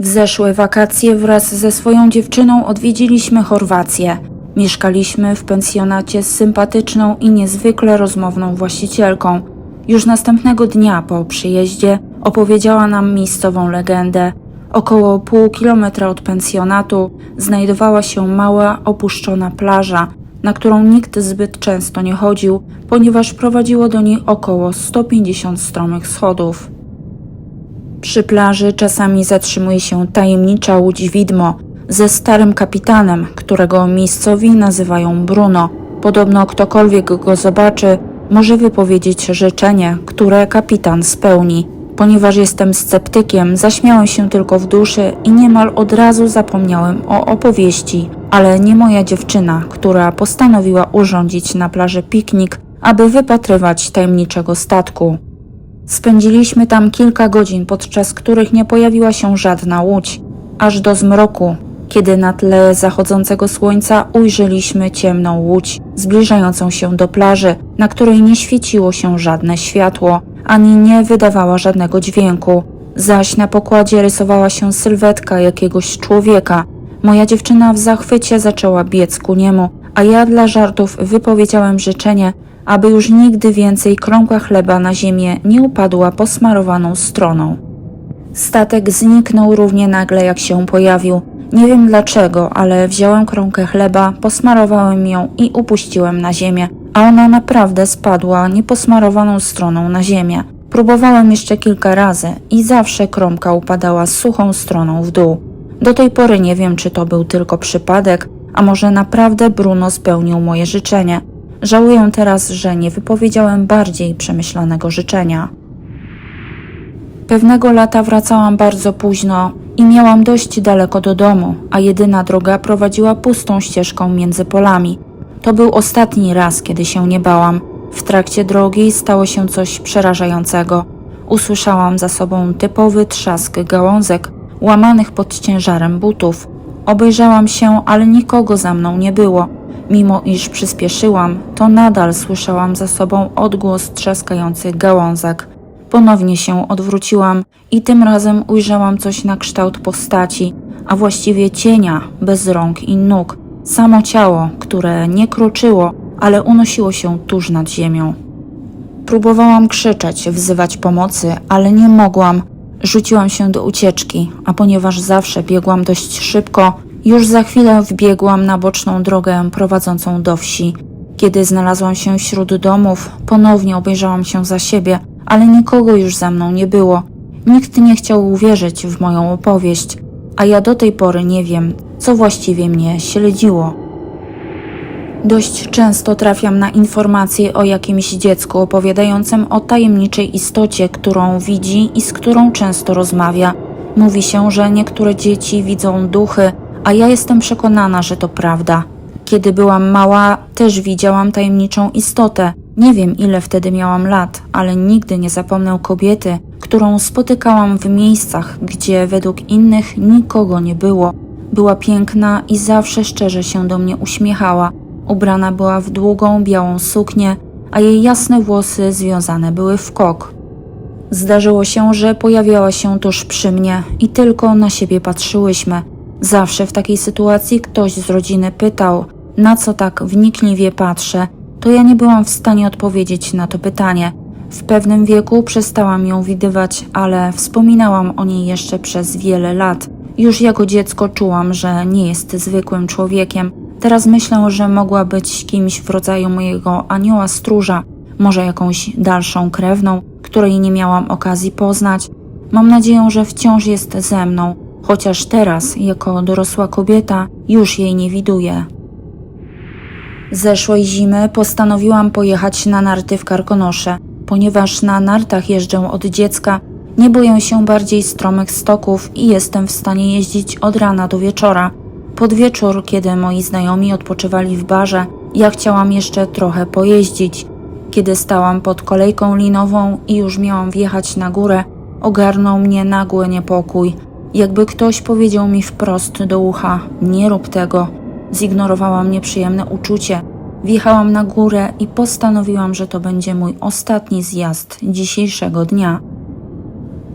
W zeszłe wakacje wraz ze swoją dziewczyną odwiedziliśmy Chorwację. Mieszkaliśmy w pensjonacie z sympatyczną i niezwykle rozmowną właścicielką. Już następnego dnia po przyjeździe opowiedziała nam miejscową legendę. Około pół kilometra od pensjonatu znajdowała się mała, opuszczona plaża, na którą nikt zbyt często nie chodził, ponieważ prowadziło do niej około 150 stromych schodów. Przy plaży czasami zatrzymuje się tajemnicza łódź widmo ze starym kapitanem, którego miejscowi nazywają Bruno. Podobno ktokolwiek go zobaczy, może wypowiedzieć życzenie, które kapitan spełni. Ponieważ jestem sceptykiem, zaśmiałem się tylko w duszy i niemal od razu zapomniałem o opowieści, ale nie moja dziewczyna, która postanowiła urządzić na plaży piknik, aby wypatrywać tajemniczego statku. Spędziliśmy tam kilka godzin, podczas których nie pojawiła się żadna łódź, aż do zmroku, kiedy na tle zachodzącego słońca ujrzeliśmy ciemną łódź zbliżającą się do plaży, na której nie świeciło się żadne światło, ani nie wydawała żadnego dźwięku, zaś na pokładzie rysowała się sylwetka jakiegoś człowieka. Moja dziewczyna w zachwycie zaczęła biec ku niemu, a ja dla żartów wypowiedziałem życzenie, aby już nigdy więcej kromka chleba na ziemię nie upadła posmarowaną stroną. Statek zniknął równie nagle, jak się pojawił. Nie wiem dlaczego, ale wziąłem kromkę chleba, posmarowałem ją i upuściłem na ziemię, a ona naprawdę spadła nieposmarowaną stroną na ziemię. Próbowałem jeszcze kilka razy i zawsze kromka upadała suchą stroną w dół. Do tej pory nie wiem, czy to był tylko przypadek, a może naprawdę Bruno spełnił moje życzenie. Żałuję teraz, że nie wypowiedziałem bardziej przemyślanego życzenia. Pewnego lata wracałam bardzo późno i miałam dość daleko do domu, a jedyna droga prowadziła pustą ścieżką między polami. To był ostatni raz, kiedy się nie bałam. W trakcie drogi stało się coś przerażającego. Usłyszałam za sobą typowy trzask gałązek, łamanych pod ciężarem butów. Obejrzałam się, ale nikogo za mną nie było. Mimo iż przyspieszyłam, to nadal słyszałam za sobą odgłos trzaskających gałązek. Ponownie się odwróciłam i tym razem ujrzałam coś na kształt postaci, a właściwie cienia, bez rąk i nóg. Samo ciało, które nie kroczyło, ale unosiło się tuż nad ziemią. Próbowałam krzyczeć, wzywać pomocy, ale nie mogłam. Rzuciłam się do ucieczki, a ponieważ zawsze biegłam dość szybko, już za chwilę wbiegłam na boczną drogę prowadzącą do wsi. Kiedy znalazłam się wśród domów, ponownie obejrzałam się za siebie, ale nikogo już za mną nie było. Nikt nie chciał uwierzyć w moją opowieść, a ja do tej pory nie wiem, co właściwie mnie śledziło. Dość często trafiam na informacje o jakimś dziecku opowiadającym o tajemniczej istocie, którą widzi i z którą często rozmawia. Mówi się, że niektóre dzieci widzą duchy, a ja jestem przekonana, że to prawda. Kiedy byłam mała, też widziałam tajemniczą istotę. Nie wiem, ile wtedy miałam lat, ale nigdy nie zapomnę kobiety, którą spotykałam w miejscach, gdzie według innych nikogo nie było. Była piękna i zawsze szczerze się do mnie uśmiechała. Ubrana była w długą, białą suknię, a jej jasne włosy związane były w kok. Zdarzyło się, że pojawiała się tuż przy mnie i tylko na siebie patrzyłyśmy. Zawsze w takiej sytuacji ktoś z rodziny pytał, na co tak wnikliwie patrzę, to ja nie byłam w stanie odpowiedzieć na to pytanie. W pewnym wieku przestałam ją widywać, ale wspominałam o niej jeszcze przez wiele lat. Już jako dziecko czułam, że nie jest zwykłym człowiekiem. Teraz myślę, że mogła być kimś w rodzaju mojego anioła stróża, może jakąś dalszą krewną, której nie miałam okazji poznać. Mam nadzieję, że wciąż jest ze mną, chociaż teraz, jako dorosła kobieta, już jej nie widuję. Zeszłej zimy postanowiłam pojechać na narty w Karkonosze. Ponieważ na nartach jeżdżę od dziecka, nie boję się bardziej stromych stoków i jestem w stanie jeździć od rana do wieczora. Pod wieczór, kiedy moi znajomi odpoczywali w barze, ja chciałam jeszcze trochę pojeździć. Kiedy stałam pod kolejką linową i już miałam wjechać na górę, ogarnął mnie nagły niepokój. Jakby ktoś powiedział mi wprost do ucha: nie rób tego. Zignorowałam nieprzyjemne uczucie. Wjechałam na górę i postanowiłam, że to będzie mój ostatni zjazd dzisiejszego dnia.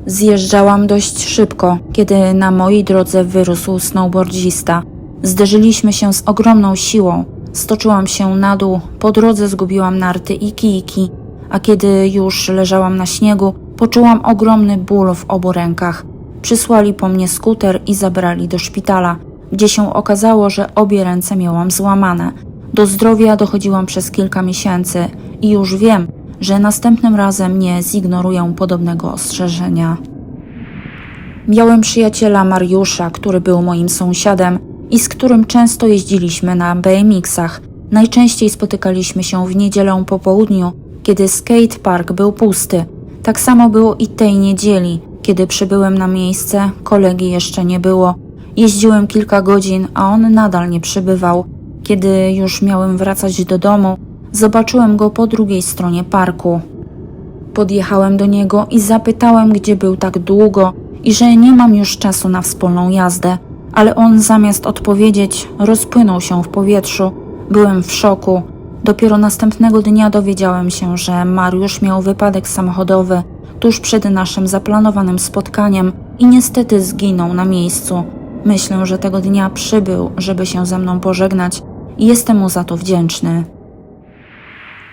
Zjeżdżałam dość szybko, kiedy na mojej drodze wyrósł snowboardzista. Zderzyliśmy się z ogromną siłą. Stoczyłam się na dół, po drodze zgubiłam narty i kijki, a kiedy już leżałam na śniegu, poczułam ogromny ból w obu rękach. Przysłali po mnie skuter i zabrali do szpitala, gdzie się okazało, że obie ręce miałam złamane. Do zdrowia dochodziłam przez kilka miesięcy i już wiem, że następnym razem nie zignoruję podobnego ostrzeżenia. Miałem przyjaciela Mariusza, który był moim sąsiadem i z którym często jeździliśmy na BMX-ach. Najczęściej spotykaliśmy się w niedzielę po południu, kiedy skatepark był pusty. Tak samo było i tej niedzieli. Kiedy przybyłem na miejsce, kolegi jeszcze nie było. Jeździłem kilka godzin, a on nadal nie przybywał. Kiedy już miałem wracać do domu, zobaczyłem go po drugiej stronie parku. Podjechałem do niego i zapytałem, gdzie był tak długo i że nie mam już czasu na wspólną jazdę, ale on zamiast odpowiedzieć, rozpłynął się w powietrzu. Byłem w szoku. Dopiero następnego dnia dowiedziałem się, że Mariusz miał wypadek samochodowy tuż przed naszym zaplanowanym spotkaniem i niestety zginął na miejscu. Myślę, że tego dnia przybył, żeby się ze mną pożegnać i jestem mu za to wdzięczny.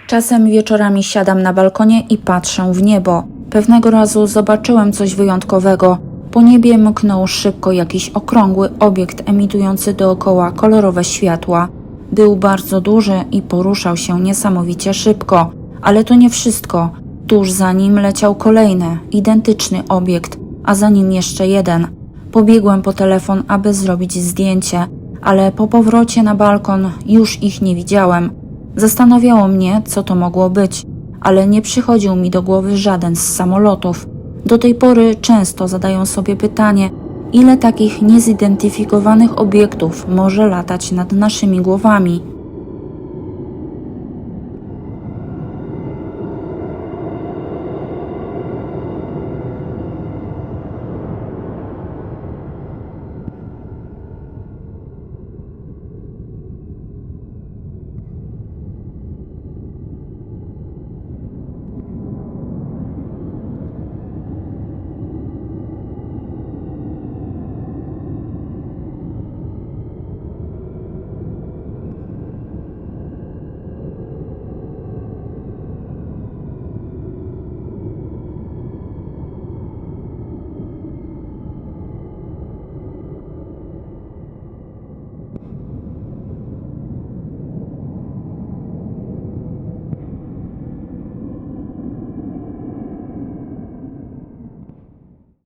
Czasem wieczorami siadam na balkonie i patrzę w niebo. Pewnego razu zobaczyłem coś wyjątkowego. Po niebie mknął szybko jakiś okrągły obiekt emitujący dookoła kolorowe światła. Był bardzo duży i poruszał się niesamowicie szybko, ale to nie wszystko. Tuż za nim leciał kolejny, identyczny obiekt, a za nim jeszcze jeden. Pobiegłem po telefon, aby zrobić zdjęcie, ale po powrocie na balkon już ich nie widziałem. Zastanawiało mnie, co to mogło być, ale nie przychodził mi do głowy żaden z samolotów. Do tej pory często zadaję sobie pytanie, ile takich niezidentyfikowanych obiektów może latać nad naszymi głowami.